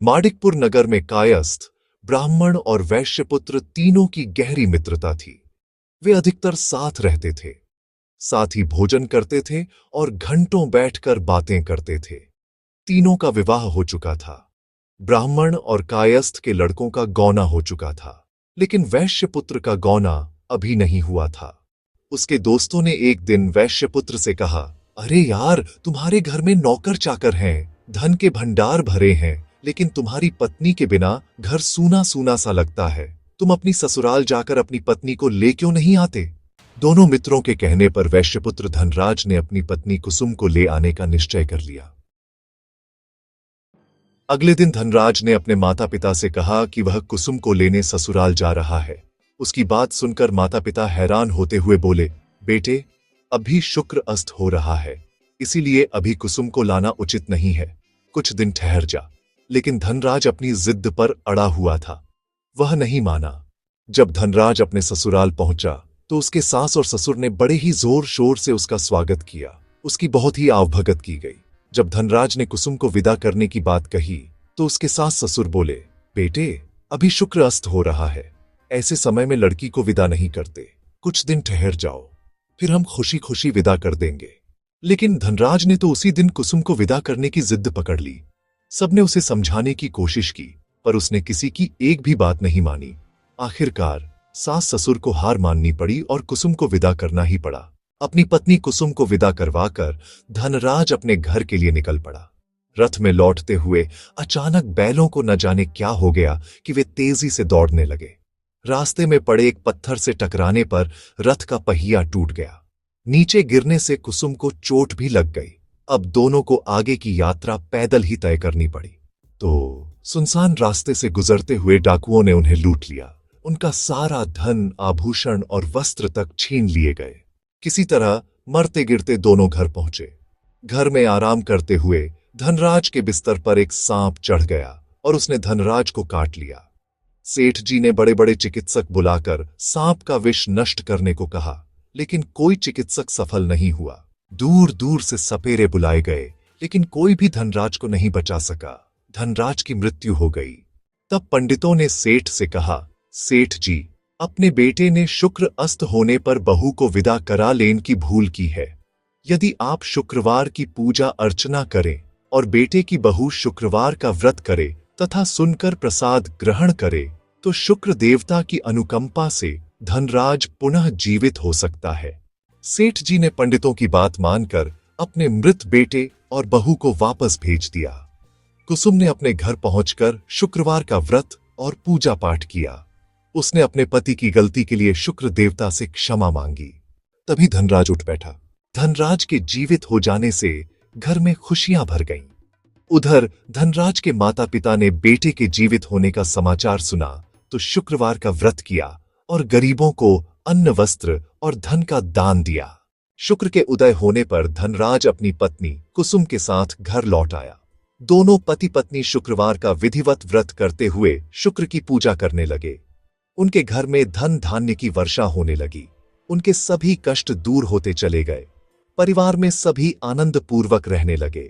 माणिकपुर नगर में कायस्थ, ब्राह्मण और वैश्यपुत्र तीनों की गहरी मित्रता थी। वे अधिकतर साथ रहते थे, साथ ही भोजन करते थे और घंटों बैठकर बातें करते थे। तीनों का विवाह हो चुका था। ब्राह्मण और कायस्थ के लड़कों का गौना हो चुका था, लेकिन वैश्यपुत्र का गौना अभी नहीं हुआ था। उसके दोस्तों ने एक दिन वैश्यपुत्र से कहा, अरे यार, तुम्हारे घर में नौकर चाकर हैं, धन के भंडार भरे हैं, लेकिन तुम्हारी पत्नी के बिना घर सूना सूना सा लगता है। तुम अपनी ससुराल जाकर अपनी पत्नी को ले क्यों नहीं आते? दोनों मित्रों के कहने पर वैश्यपुत्र धनराज ने अपनी पत्नी कुसुम को ले आने का निश्चय कर लिया। अगले दिन धनराज ने अपने माता पिता से कहा कि वह कुसुम को लेने ससुराल जा रहा है। उसकी बात सुनकर माता पिता हैरान होते हुए बोले, बेटे, अभी शुक्र अस्त हो रहा है, इसीलिए अभी कुसुम को लाना उचित नहीं है, कुछ दिन ठहर जा। लेकिन धनराज अपनी जिद पर अड़ा हुआ था। वह नहीं माना। जब धनराज अपने ससुराल पहुंचा तो उसके सास और ससुर ने बड़े ही जोर शोर से उसका स्वागत किया। उसकी बहुत ही आवभगत की गई। जब धनराज ने कुसुम को विदा करने की बात कही तो उसके सास ससुर बोले, बेटे, अभी शुक्र अस्त हो रहा है, ऐसे समय में लड़की को विदा नहीं करते, कुछ दिन ठहर जाओ, फिर हम खुशी खुशी विदा कर देंगे। लेकिन धनराज ने तो उसी दिन कुसुम को विदा करने की जिद पकड़ ली। सबने उसे समझाने की कोशिश की, पर उसने किसी की एक भी बात नहीं मानी। आखिरकार सास ससुर को हार माननी पड़ी और कुसुम को विदा करना ही पड़ा। अपनी पत्नी कुसुम को विदा करवाकर धनराज अपने घर के लिए निकल पड़ा। रथ में लौटते हुए अचानक बैलों को न जाने क्या हो गया कि वे तेजी से दौड़ने लगे। रास्ते में पड़े एक पत्थर से टकराने पर रथ का पहिया टूट गया। नीचे गिरने से कुसुम को चोट भी लग गई। अब दोनों को आगे की यात्रा पैदल ही तय करनी पड़ी। तो सुनसान रास्ते से गुजरते हुए डाकुओं ने उन्हें लूट लिया। उनका सारा धन, आभूषण और वस्त्र तक छीन लिए गए। किसी तरह मरते गिरते दोनों घर पहुंचे। घर में आराम करते हुए धनराज के बिस्तर पर एक सांप चढ़ गया और उसने धनराज को काट लिया। सेठ जी ने बड़े बड़े चिकित्सक बुलाकर सांप का विष नष्ट करने को कहा, लेकिन कोई चिकित्सक सफल नहीं हुआ। दूर दूर से सपेरे बुलाए गए, लेकिन कोई भी धनराज को नहीं बचा सका। धनराज की मृत्यु हो गई। तब पंडितों ने सेठ से कहा, सेठ जी, अपने बेटे ने शुक्र अस्त होने पर बहू को विदा करा लेने की भूल की है। यदि आप शुक्रवार की पूजा अर्चना करें और बेटे की बहू शुक्रवार का व्रत करे तथा सुनकर प्रसाद ग्रहण करे तो शुक्र देवता की अनुकंपा से धनराज पुनः जीवित हो सकता है। सेठ जी ने पंडितों की बात मानकर अपने मृत बेटे और बहू को वापस भेज दिया। कुसुम ने अपने घर पहुंचकर शुक्रवार का व्रत और पूजा पाठ किया। उसने अपने पति की गलती के लिए शुक्र देवता से क्षमा मांगी। तभी धनराज उठ बैठा। धनराज के जीवित हो जाने से घर में खुशियां भर गईं। उधर धनराज के माता पिता ने बेटे के जीवित होने का समाचार सुना तो शुक्रवार का व्रत किया और गरीबों को अन्न, वस्त्र और धन का दान दिया। शुक्र के उदय होने पर धनराज अपनी पत्नी कुसुम के साथ घर लौट आया। दोनों पति पत्नी शुक्रवार का विधिवत व्रत करते हुए शुक्र की पूजा करने लगे। उनके घर में धन धान्य की वर्षा होने लगी। उनके सभी कष्ट दूर होते चले गए। परिवार में सभी आनंद पूर्वक रहने लगे।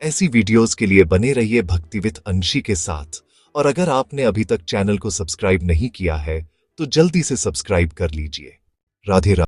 ऐसी वीडियोस के लिए बने रहिए भक्ति विद अंशी के साथ। और अगर आपने अभी तक चैनल को सब्सक्राइब नहीं किया है तो जल्दी से सब्सक्राइब कर लीजिए। राधे राधे।